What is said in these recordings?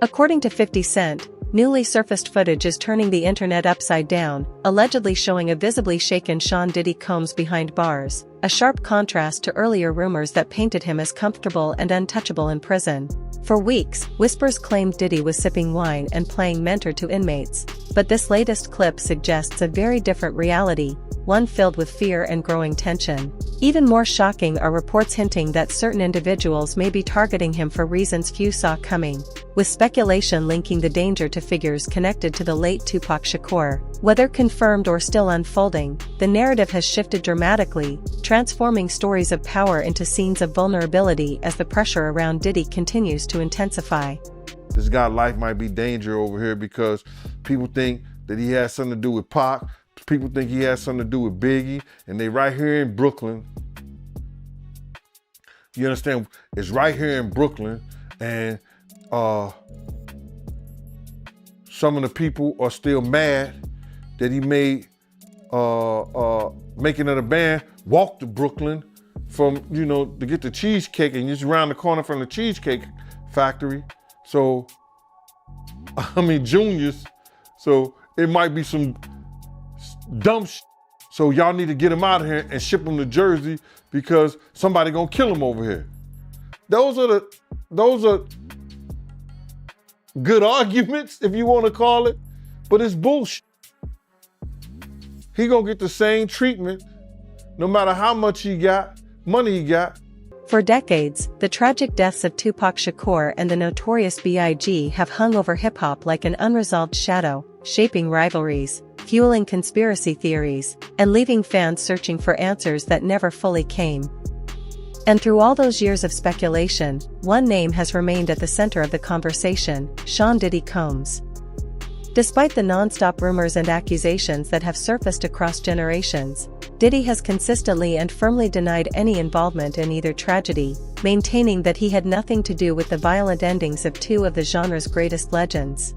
According to 50 Cent, newly surfaced footage is turning the internet upside down, allegedly showing a visibly shaken Sean Diddy Combs behind bars, a sharp contrast to earlier rumors that painted him as comfortable and untouchable in prison. For weeks, whispers claimed Diddy was sipping wine and playing mentor to inmates, but this latest clip suggests a very different reality, one filled with fear and growing tension. Even more shocking are reports hinting that certain individuals may be targeting him for reasons few saw coming, with speculation linking the danger to figures connected to the late Tupac Shakur. Whether confirmed or still unfolding, the narrative has shifted dramatically, transforming stories of power into scenes of vulnerability as the pressure around Diddy continues to intensify. This guy's life might be danger over here because people think that he has something to do with Pac. People think he has something to do with Biggie, and they right here in Brooklyn. You understand? It's right here in Brooklyn, and some of the people are still mad that he made making of the band walk to Brooklyn from, to get the cheesecake, and just around the corner from the Cheesecake Factory. So, Junior's. So it might be some dumb shit. So y'all need to get him out of here and ship him to Jersey because somebody gonna kill him over here. Those are good arguments, if you want to call it, but it's bullshit. He gonna get the same treatment no matter how much money he got. For decades, the tragic deaths of Tupac Shakur and the notorious B.I.G. have hung over hip-hop like an unresolved shadow, shaping rivalries, fueling conspiracy theories, and leaving fans searching for answers that never fully came. And through all those years of speculation, one name has remained at the center of the conversation: Sean Diddy Combs. Despite the non-stop rumors and accusations that have surfaced across generations, Diddy has consistently and firmly denied any involvement in either tragedy, maintaining that he had nothing to do with the violent endings of two of the genre's greatest legends.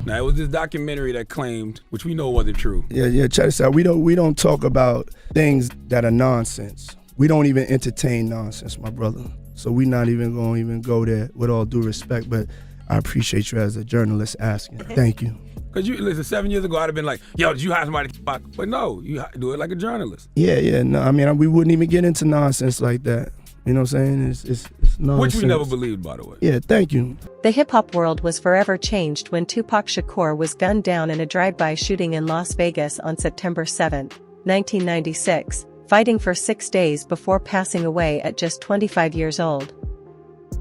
Now, it was this documentary that claimed, which we know wasn't true. Yeah, check this out. We don't talk about things that are nonsense. We don't even entertain nonsense, my brother. So we're not even going to go there, with all due respect, but I appreciate you as a journalist asking. Thank you. Because listen, 7 years ago, I'd have been like, yo, did you hire somebody to fuck? But no, you do it like a journalist. Yeah, no, we wouldn't even get into nonsense like that. You know what I'm saying? It's nonsense. Which we never believed, by the way. Yeah, thank you. The hip-hop world was forever changed when Tupac Shakur was gunned down in a drive-by shooting in Las Vegas on September 7, 1996, fighting for 6 days before passing away at just 25 years old.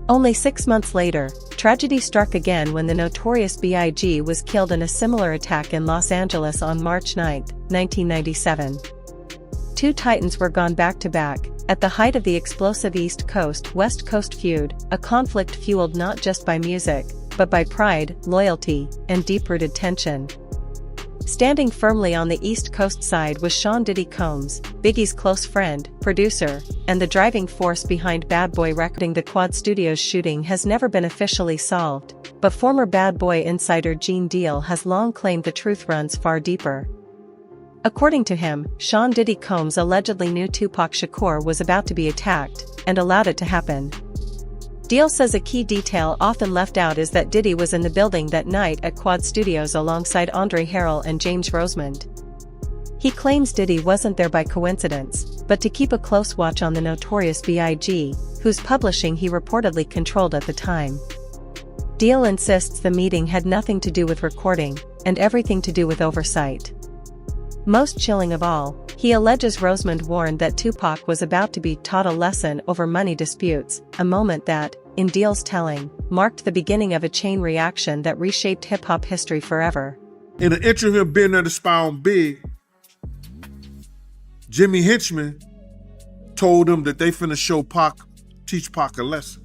Only 6 months later, tragedy struck again when the notorious B.I.G. was killed in a similar attack in Los Angeles on March 9, 1997. Two titans were gone back-to-back, at the height of the explosive East Coast-West Coast feud, a conflict fueled not just by music, but by pride, loyalty, and deep-rooted tension. Standing firmly on the East Coast side was Sean Diddy Combs, Biggie's close friend, producer, and the driving force behind Bad Boy Records. The Quad Studios shooting has never been officially solved, but former Bad Boy insider Gene Deal has long claimed the truth runs far deeper. According to him, Sean Diddy Combs allegedly knew Tupac Shakur was about to be attacked, and allowed it to happen. Deal says a key detail often left out is that Diddy was in the building that night at Quad Studios alongside Andre Harrell and James Rosemond. He claims Diddy wasn't there by coincidence, but to keep a close watch on the notorious B.I.G., whose publishing he reportedly controlled at the time. Deal insists the meeting had nothing to do with recording, and everything to do with oversight. Most chilling of all, he alleges Rosemond warned that Tupac was about to be taught a lesson over money disputes, a moment that, in Deal's telling, marked the beginning of a chain reaction that reshaped hip-hop history forever. In an interview of being there to spy on Big, Jimmy Henchman told him that they finna teach Pac a lesson.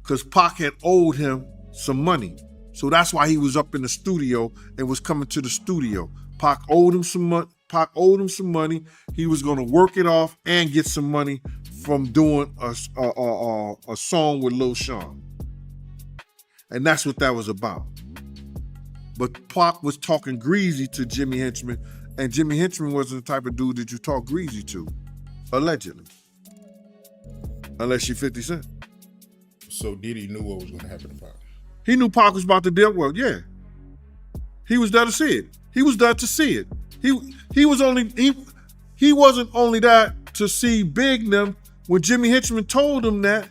Because Pac had owed him some money. So that's why he was up in the studio and was coming to the studio. Pac owed him some money. He was going to work it off and get some money from doing a song with Lil Sean. And that's what that was about. But Pac was talking greasy to Jimmy Henchman, and Jimmy Henchman wasn't the type of dude that you talk greasy to, allegedly. Unless you're 50 Cent. So Diddy knew what was going to happen to Pac? He knew Pac was about to deal well, yeah. He was there to see it. He was there to see it. He wasn't only there to see Big them when Jimmy Hitchman told him that.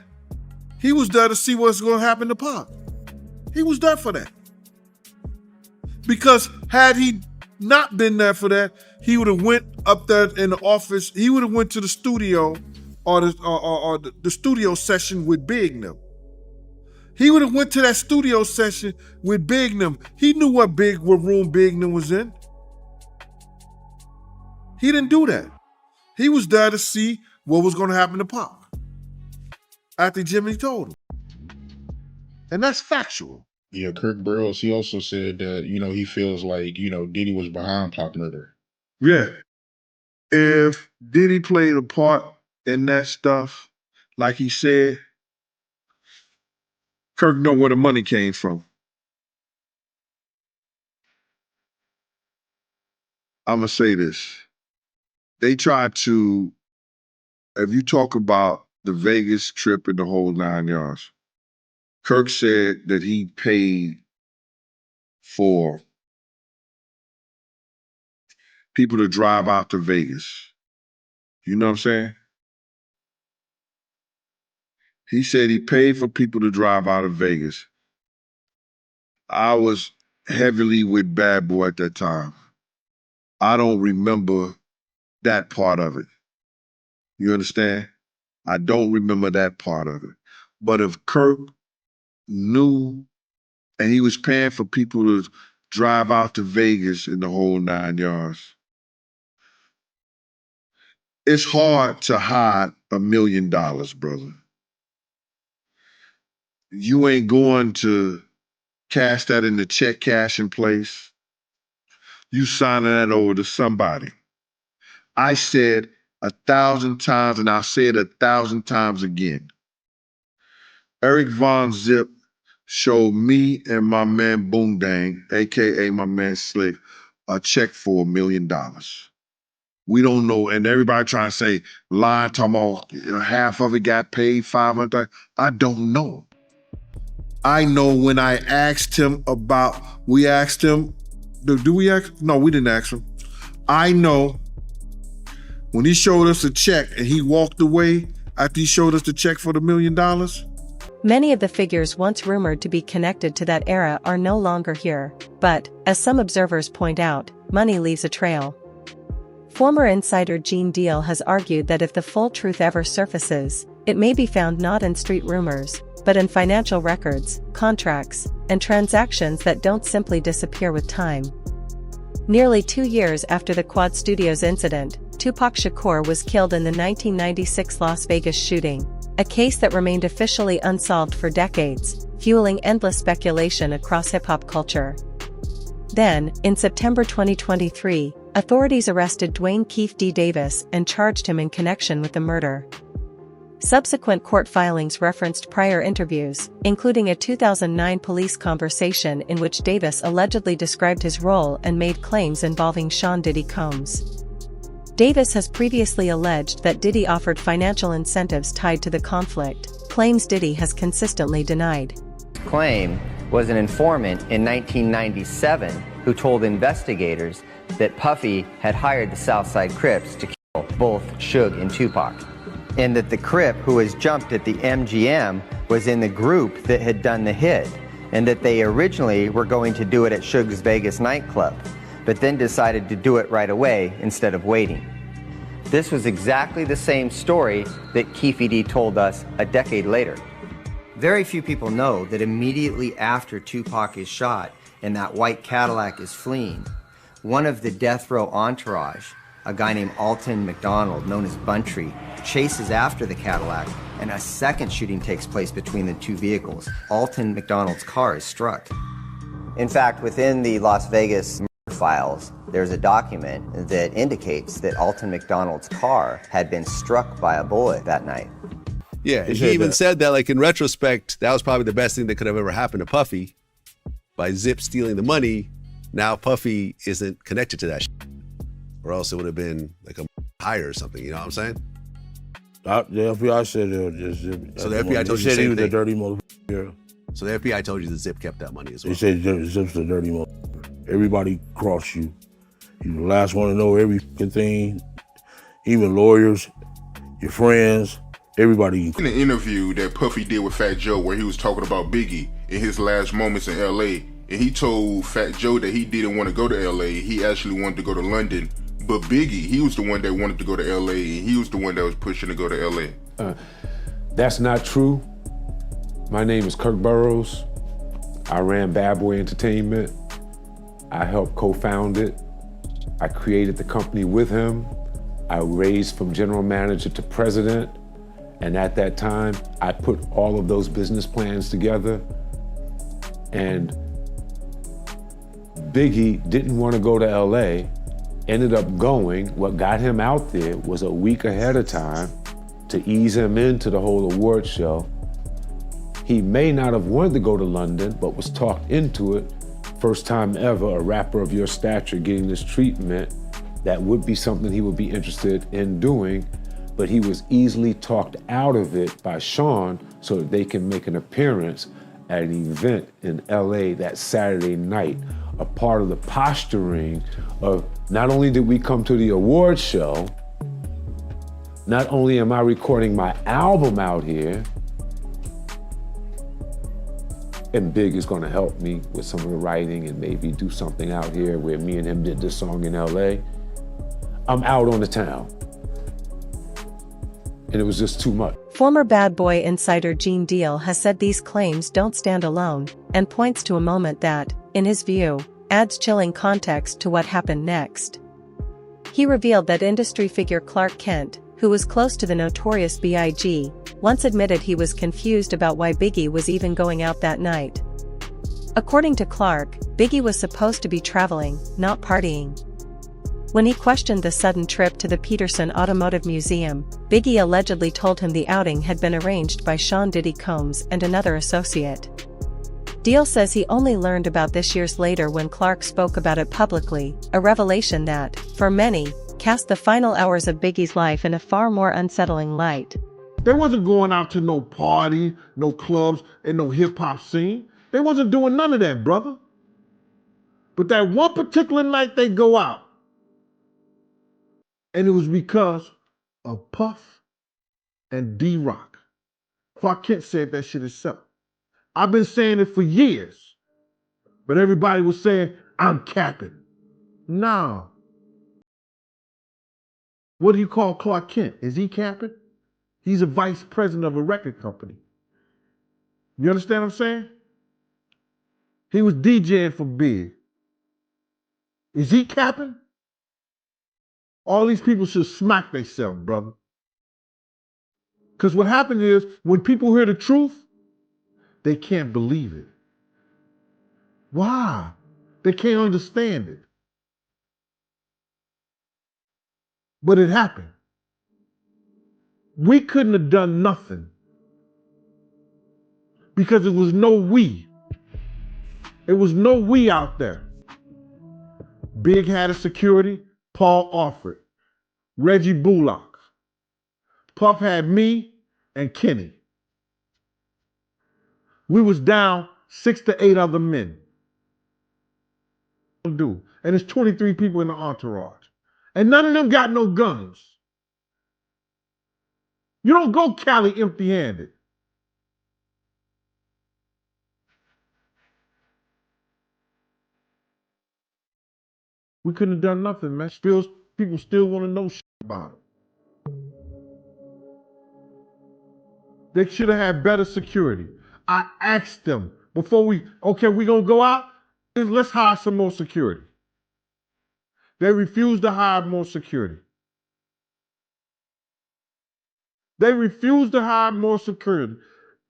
He was there to see what's going to happen to Pac. He was there for that. Because had he not been there for that, he would have went up there in the office. He would have went to the studio or the studio session with Big them. He would have went to that studio session with Big them. He knew what room Big them was in. He didn't do that. He was there to see what was going to happen to Pac after Jimmy told him. And that's factual. Yeah, Kirk Burroughs, he also said that, he feels like, Diddy was behind Pac murder. Yeah. If Diddy played a part in that stuff, like he said, Kirk know where the money came from. I'm going to say this. They tried to, if you talk about the Vegas trip and the whole 9 yards, Kirk said that he paid for people to drive out to Vegas. You know what I'm saying? He said he paid for people to drive out of Vegas. I was heavily with Bad Boy at that time. I don't remember that part of it. You understand? I don't remember that part of it. But if Kirk knew and he was paying for people to drive out to Vegas in the whole 9 yards, it's hard to hide $1 million, brother. You ain't going to cash that in the check cashing place. You signing that over to somebody. I said 1,000 times, and I'll say it 1,000 times again. Eric Von Zip showed me and my man Boondang, AKA my man Slick, a check for $1 million. We don't know, and everybody trying to say, lying, talking about half of it got paid, 500. I don't know. I know when I asked him about, we asked him, do we ask? No, we didn't ask him. I know when he showed us a check and he walked away after he showed us the check for the $1 million. Many of the figures once rumored to be connected to that era are no longer here, but, as some observers point out, money leaves a trail. Former insider Gene Deal has argued that if the full truth ever surfaces, it may be found not in street rumors, but in financial records, contracts, and transactions that don't simply disappear with time. Nearly 2 years after the Quad Studios incident, Tupac Shakur was killed in the 1996 Las Vegas shooting, a case that remained officially unsolved for decades, fueling endless speculation across hip-hop culture. Then, in September 2023, authorities arrested Dwayne Keefe D. Davis and charged him in connection with the murder. Subsequent court filings referenced prior interviews, including a 2009 police conversation in which Davis allegedly described his role and made claims involving Sean Diddy Combs. Davis has previously alleged that Diddy offered financial incentives tied to the conflict, claims Diddy has consistently denied. Claim was an informant in 1997 who told investigators that Puffy had hired the Southside Crips to kill both Suge and Tupac, and that the Crip who was jumped at the MGM was in the group that had done the hit, and that they originally were going to do it at Suge's Vegas nightclub, but then decided to do it right away instead of waiting. This was exactly the same story that Keefe D told us a decade later. Very few people know that immediately after Tupac is shot and that white Cadillac is fleeing, one of the death row entourage, a guy named Alton McDonald, known as Buntry, chases after the Cadillac, and a second shooting takes place between the two vehicles. Alton McDonald's car is struck. In fact, within the Las Vegas murder files, there's a document that indicates that Alton McDonald's car had been struck by a bullet that night. Yeah, and he even said that, like, in retrospect, that was probably the best thing that could have ever happened to Puffy. By Zip stealing the money, now Puffy isn't connected to that shit. Or else it would have been like a hire or something, you know what I'm saying? The FBI said it was just Zip. So the FBI told you the said he same was thing? a dirty motherfucker. So the FBI told you that Zip kept that money as well. They said Zip's a dirty motherfucker. Everybody cross you. You're the last one to know every fucking thing. Even lawyers, your friends, everybody. In the interview that Puffy did with Fat Joe where he was talking about Biggie in his last moments in LA, and he told Fat Joe that he didn't want to go to LA, he actually wanted to go to London. But Biggie, he was the one that wanted to go to LA, and he was the one that was pushing to go to LA. That's not true. My name is Kirk Burrows. I ran Bad Boy Entertainment. I helped co-found it. I created the company with him. I raised from general manager to president. And at that time, I put all of those business plans together. And Biggie didn't want to go to LA, ended up going. What got him out there was a week ahead of time to ease him into the whole award show. He may not have wanted to go to London, but was talked into it. First time ever, a rapper of your stature getting this treatment, that would be something he would be interested in doing, but he was easily talked out of it by Sean so that they can make an appearance at an event in LA that Saturday night. A part of the posturing of not only did we come to the award show, not only am I recording my album out here, and Big is gonna help me with some of the writing and maybe do something out here where me and him did this song in LA. I'm out on the town. And it was just too much. Former Bad Boy insider Gene Deal has said these claims don't stand alone, and points to a moment that, in his view, adds chilling context to what happened next. He revealed that industry figure Clark Kent, who was close to the notorious B.I.G., once admitted he was confused about why Biggie was even going out that night. According to Clark, Biggie was supposed to be traveling, not partying. When he questioned the sudden trip to the Peterson Automotive Museum, Biggie allegedly told him the outing had been arranged by Sean Diddy Combs and another associate. Deal says he only learned about this years later when Clark spoke about it publicly, a revelation that, for many, cast the final hours of Biggie's life in a far more unsettling light. They wasn't going out to no party, no clubs, and no hip-hop scene. They wasn't doing none of that, brother. But that one particular night they go out, and it was because of Puff and D-Rock. Clark Kent said that shit himself. I've been saying it for years, but everybody was saying, I'm capping. No. What do you call Clark Kent? Is he capping? He's a vice president of a record company. You understand what I'm saying? He was DJing for Big. Is he capping? All these people should smack themselves, brother. Because what happened is, when people hear the truth, they can't believe it. Why? They can't understand it. But it happened. We couldn't have done nothing because it was no we. It was no we out there. Big had a security, Paul Alford, Reggie Bullock. Puff had me and Kenny. We was down 6 to 8 other men. And there's 23 people in the entourage. And none of them got no guns. You don't go Cali empty-handed. We couldn't have done nothing, man. People still want to know shit about it. They should have had better security. I asked them before we gonna go out, let's hire some more security. They refused to hire more security. They refused to hire more security.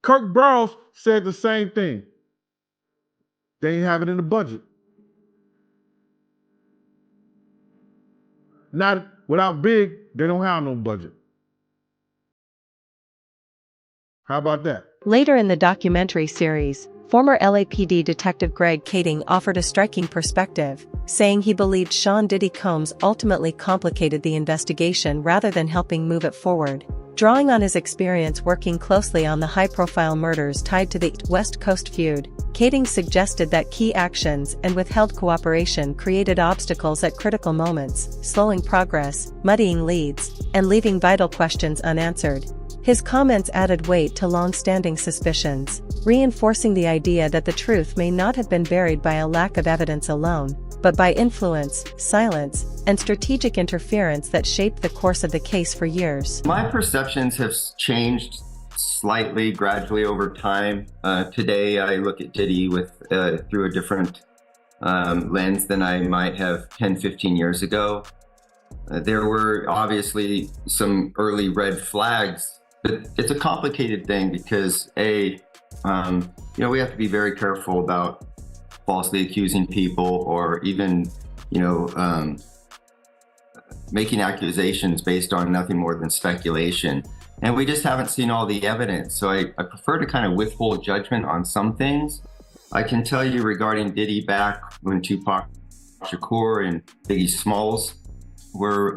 Kirk Burrows said the same thing. They ain't have it in the budget. Not without Big, they don't have no budget. How about that? Later in the documentary series, former LAPD Detective Greg Kading offered a striking perspective, saying he believed Sean Diddy Combs ultimately complicated the investigation rather than helping move it forward. Drawing on his experience working closely on the high-profile murders tied to the West Coast feud, Kading suggested that key actions and withheld cooperation created obstacles at critical moments, slowing progress, muddying leads, and leaving vital questions unanswered. His comments added weight to long-standing suspicions, reinforcing the idea that the truth may not have been buried by a lack of evidence alone, but by influence, silence, and strategic interference that shaped the course of the case for years. My perceptions have changed slightly, gradually over time. Today, I look at Diddy through a different lens than I might have 10, 15 years ago. There were obviously some early red flags, but it's a complicated thing because we have to be very careful about falsely accusing people or even, making accusations based on nothing more than speculation. And we just haven't seen all the evidence. So I prefer to kind of withhold judgment on some things. I can tell you regarding Diddy back when Tupac Shakur and Biggie Smalls were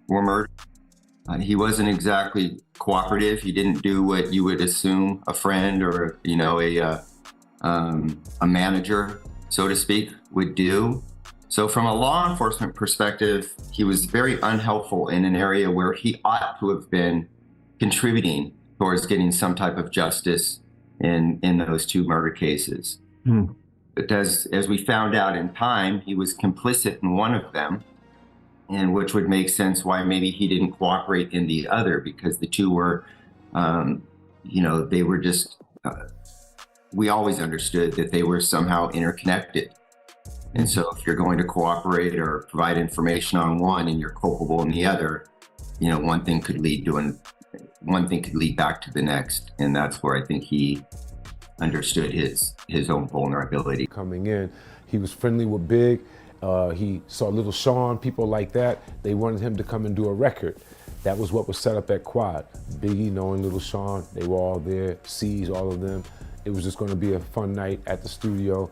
murdered. He wasn't exactly cooperative. He didn't do what you would assume a friend or, a manager, so to speak, would do. So from a law enforcement perspective, he was very unhelpful in an area where he ought to have been contributing towards getting some type of justice in those two murder cases. But as we found out in time, he was complicit in one of them, and which would make sense why maybe he didn't cooperate in the other, because the two were, they were just, we always understood that they were somehow interconnected. And so if you're going to cooperate or provide information on one and you're culpable in the other, one thing could lead back to the next. And that's where I think he understood his own vulnerability. Coming in, he was friendly with Big. He saw Little Sean, people like that. They wanted him to come and do a record. That was what was set up at Quad. Biggie, knowing Little Sean, they were all there, C's, all of them. It was just going to be a fun night at the studio.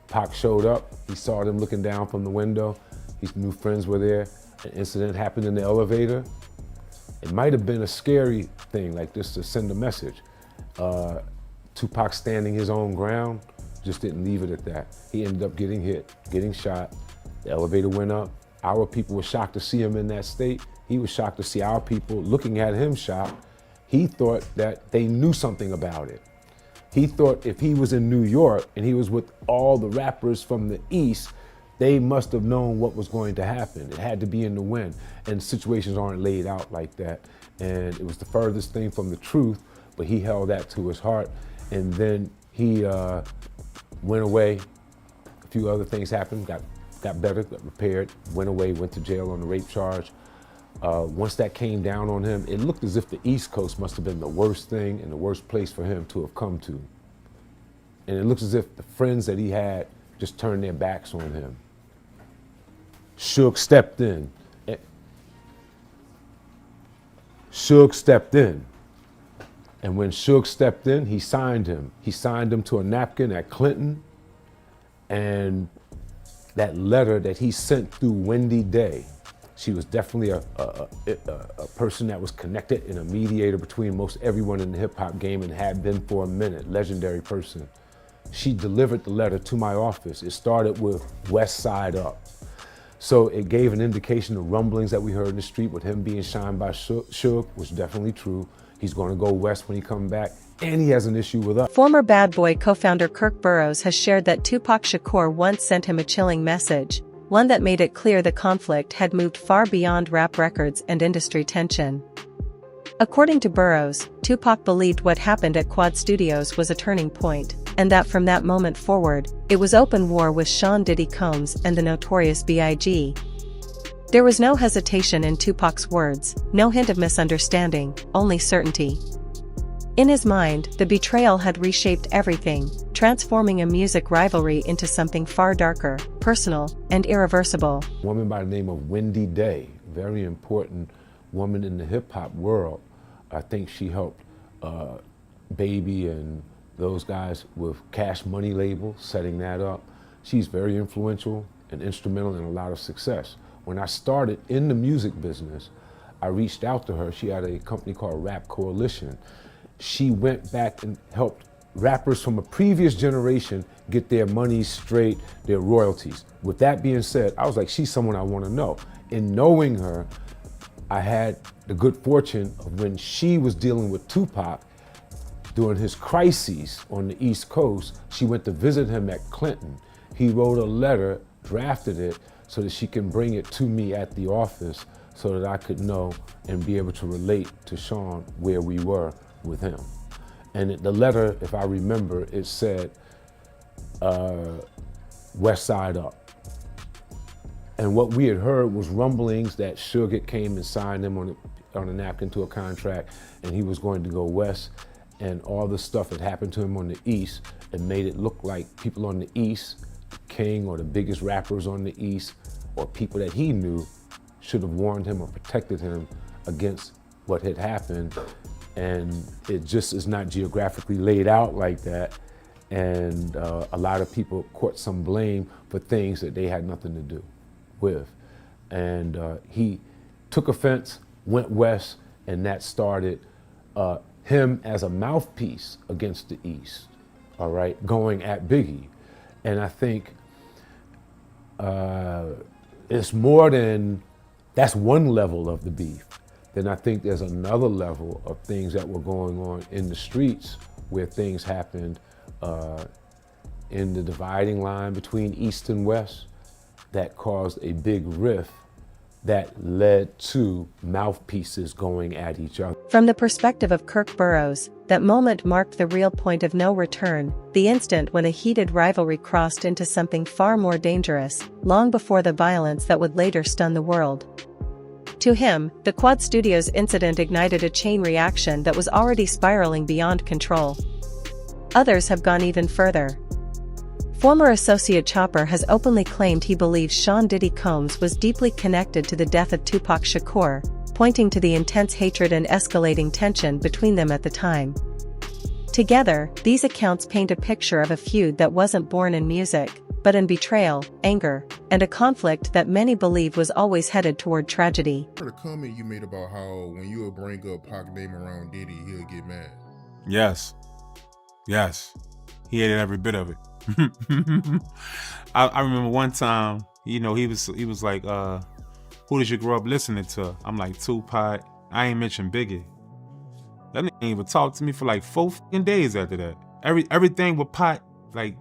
Pac showed up. He saw them looking down from the window. His new friends were there. An incident happened in the elevator. It might have been a scary thing, like just to send a message. Tupac standing his own ground, just didn't leave it at that. He ended up getting hit, getting shot. The elevator went up. Our people were shocked to see him in that state. He was shocked to see our people looking at him shocked. He thought that they knew something about it. He thought if he was in New York and he was with all the rappers from the East, they must have known what was going to happen. It had to be in the wind. And situations aren't laid out like that. And it was the furthest thing from the truth, but he held that to his heart. And then he went away. A few other things happened, got better, got repaired, went away, went to jail on the rape charge. Once that came down on him, it looked as if the East Coast must have been the worst thing and the worst place for him to have come to. And it looks as if the friends that he had just turned their backs on him. Suge stepped in. And when Suge stepped in, he signed him. He signed him to a napkin at Clinton. And that letter that he sent through Wendy Day, she was definitely a person that was connected and a mediator between most everyone in the hip hop game and had been for a minute, legendary person. She delivered the letter to my office. It started with West Side Up. So it gave an indication of rumblings that we heard in the street with him being shined by Suge was definitely true. He's going to go west when he comes back, and he has an issue with us. Former Bad Boy co-founder Kirk Burroughs has shared that Tupac Shakur once sent him a chilling message, one that made it clear the conflict had moved far beyond rap records and industry tension. According to Burroughs, Tupac believed what happened at Quad Studios was a turning point, and that from that moment forward, it was open war with Sean Diddy Combs and the Notorious B.I.G. There was no hesitation in Tupac's words, no hint of misunderstanding, only certainty. In his mind, the betrayal had reshaped everything, transforming a music rivalry into something far darker, personal, and irreversible. A woman by the name of Wendy Day, very important woman in the hip-hop world. I think she helped Baby and those guys with Cash Money label, setting that up. She's very influential and instrumental in a lot of success. When I started in the music business, I reached out to her. She had a company called Rap Coalition. She went back and helped rappers from a previous generation get their money straight, their royalties. With that being said, I was like, she's someone I want to know. In knowing her, I had the good fortune of when she was dealing with Tupac during his crises on the East Coast, she went to visit him at Clinton. He wrote a letter, drafted it, so that she can bring it to me at the office so that I could know and be able to relate to Sean where we were with him. And the letter, if I remember, it said, West Side Up. And what we had heard was rumblings that Suge came and signed him on a napkin to a contract, and he was going to go west, and all the stuff that happened to him on the East, it made it look like people on the East, King or the biggest rappers on the East, or people that he knew, should have warned him or protected him against what had happened. And it just is not geographically laid out like that. And a lot of people caught some blame for things that they had nothing to do with. And he took offense, went west, and that started him as a mouthpiece against the East, all right, going at Biggie. And I think it's more than, that's one level of the beef. Then I think there's another level of things that were going on in the streets where things happened in the dividing line between East and West that caused a big rift that led to mouthpieces going at each other. From the perspective of Kirk Burroughs, that moment marked the real point of no return, the instant when a heated rivalry crossed into something far more dangerous, long before the violence that would later stun the world. To him, the Quad Studios incident ignited a chain reaction that was already spiraling beyond control. Others have gone even further. Former associate Chopper has openly claimed he believes Sean Diddy Combs was deeply connected to the death of Tupac Shakur, pointing to the intense hatred and escalating tension between them at the time. Together, these accounts paint a picture of a feud that wasn't born in music, but in betrayal, anger, and a conflict that many believe was always headed toward tragedy. The comment you made about how when you would bring up Pac name around Diddy, he'll get mad. Yes. He hated every bit of it. I remember one time, he was like, who did you grow up listening to? I'm like, Tupac. I ain't mentioned Biggie. That nigga ain't even talked to me for like 4 fucking days after that. Everything with Pac, like,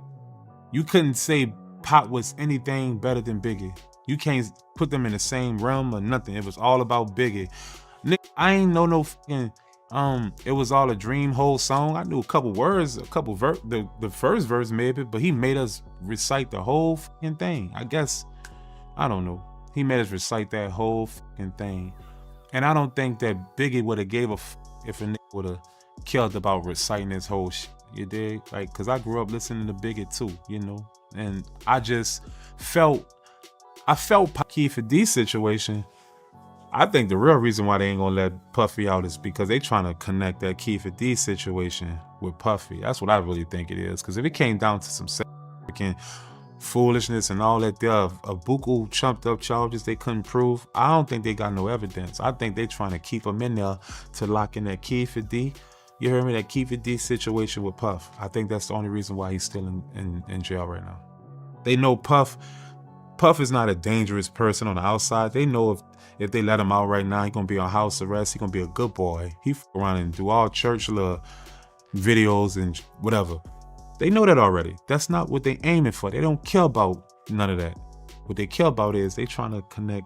you couldn't say Pac was anything better than Biggie. You can't put them in the same realm or nothing. It was all about Biggie. Nigga, I ain't know no fucking, it was all a dream whole song. I knew a couple words, the first verse maybe, but he made us recite the whole fucking thing. I guess, I don't know. He made us recite that whole fucking thing. And I don't think that Biggie would have gave a f if a nigga would have killed about reciting his whole shit. You dig? Like, cause I grew up listening to Biggie too, and I just felt Keith D's situation. I think the real reason why they ain't gonna let Puffy out is because they trying to connect that Keith D situation with Puffy. That's what I really think it is. Cause if it came down to some freaking foolishness and all that, there are a buku chumped up charges they couldn't prove. I don't think they got no evidence. I think they trying to keep him in there to lock in that Keith D. You heard me? That Keith D situation with Puff. I think that's the only reason why he's still in jail right now. They know Puff is not a dangerous person on the outside. They know if they let him out right now, he's gonna be on house arrest. He's gonna be a good boy. He f around and do all church little videos and whatever. They know that already. That's not what they aiming for. They don't care about none of that. What they care about is they trying to connect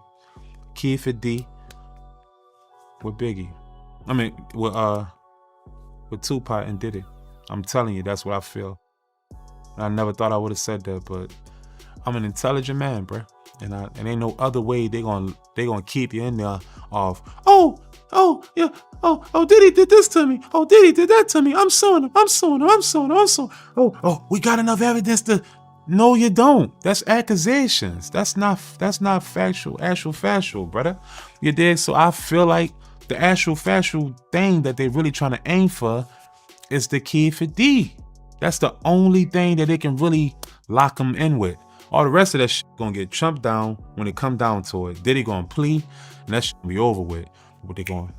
Keith D with Biggie. I mean, with Tupac and Diddy. I'm telling you, that's what I feel. I never thought I would have said that, but I'm an intelligent man, bruh. And ain't no other way they gonna keep you in there of, Diddy did this to me. Oh, Diddy did that to me. I'm suing him. Oh, we got enough evidence to. No, you don't. That's accusations. That's not factual, brother. You dig? So I feel like the actual factual thing that they really trying to aim for is the Keith D. That's the only thing that they can really lock him in with. All the rest of that shit gonna get chumped down when it come down to it. Diddy gonna plea, and that shit gonna be over with. what they going,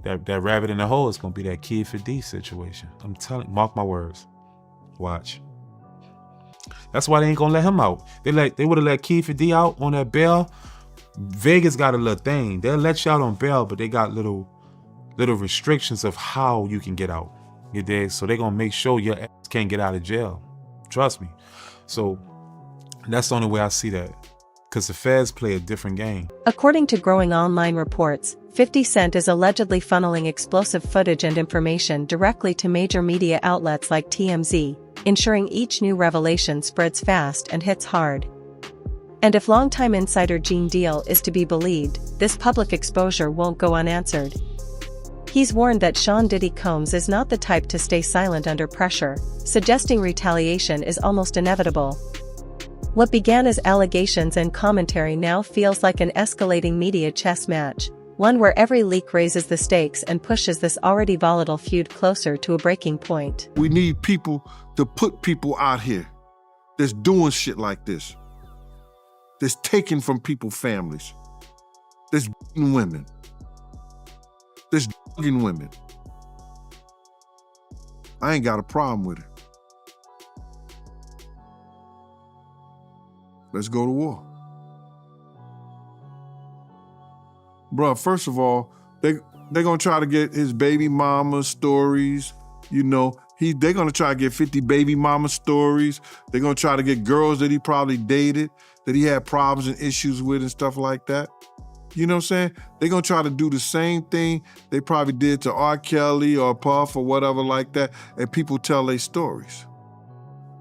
that rabbit in the hole is gonna be that Kid for D situation. I'm telling, mark my words. Watch. That's why they ain't gonna let him out. They would have let Kid for D out on that bail. Vegas got a little thing. They'll let you out on bail, but they got little restrictions of how you can get out. You dig? So they gonna make sure your ass can't get out of jail. Trust me. So that's the only way I see that. Because the feds play a different game. According to growing online reports, 50 Cent is allegedly funneling explosive footage and information directly to major media outlets like TMZ, ensuring each new revelation spreads fast and hits hard. And if longtime insider Gene Deal is to be believed, this public exposure won't go unanswered. He's warned that Sean Diddy Combs is not the type to stay silent under pressure, suggesting retaliation is almost inevitable. What began as allegations and commentary now feels like an escalating media chess match, one where every leak raises the stakes and pushes this already volatile feud closer to a breaking point. We need people to put people out here that's doing shit like this, that's taking from people's families, that's beating women, that's drugging women. I ain't got a problem with it. Let's go to war. Bruh, first of all, they're gonna try to get his baby mama stories, you know. They're gonna try to get 50 baby mama stories. They're gonna try to get girls that he probably dated, that he had problems and issues with and stuff like that. You know what I'm saying? They're gonna try to do the same thing they probably did to R. Kelly or Puff or whatever like that, and people tell their stories.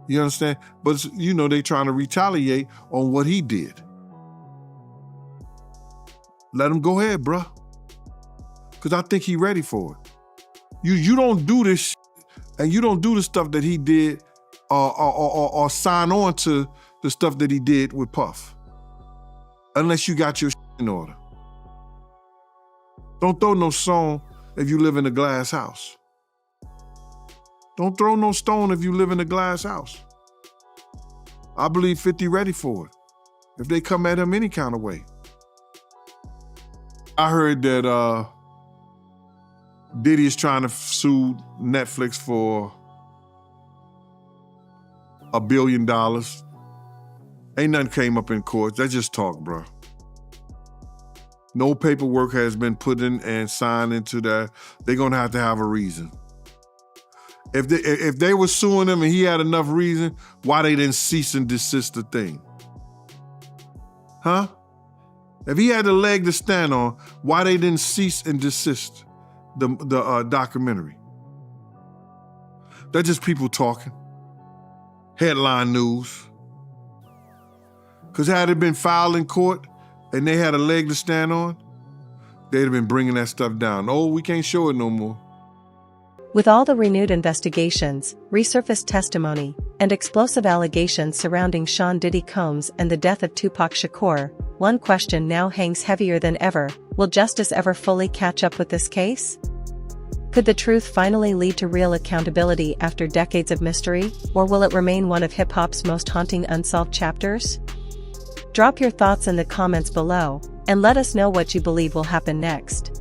You understand? But, you know, they trying to retaliate on what he did. Let him go ahead, bruh. Because I think he ready for it. You don't do this shit, and you don't do the stuff that he did or sign on to the stuff that he did with Puff. Unless you got your shit in order. Don't throw no stone if you live in a glass house. Don't throw no stone if you live in a glass house. I believe 50 ready for it, if they come at him any kind of way. I heard that Diddy is trying to sue Netflix for $1 billion. Ain't nothing came up in court. That's just talk, bro. No paperwork has been put in and signed into that. They're gonna have to have a reason. If they were suing him and he had enough reason, why they didn't cease and desist the thing? Huh? If he had a leg to stand on, why they didn't cease and desist the documentary? That's just people talking. Headline news. Because had it been filed in court and they had a leg to stand on, they'd have been bringing that stuff down. Oh, we can't show it no more. With all the renewed investigations, resurfaced testimony, and explosive allegations surrounding Sean Diddy Combs and the death of Tupac Shakur, one question now hangs heavier than ever: will justice ever fully catch up with this case? Could the truth finally lead to real accountability after decades of mystery, or will it remain one of hip-hop's most haunting unsolved chapters? Drop your thoughts in the comments below, and let us know what you believe will happen next.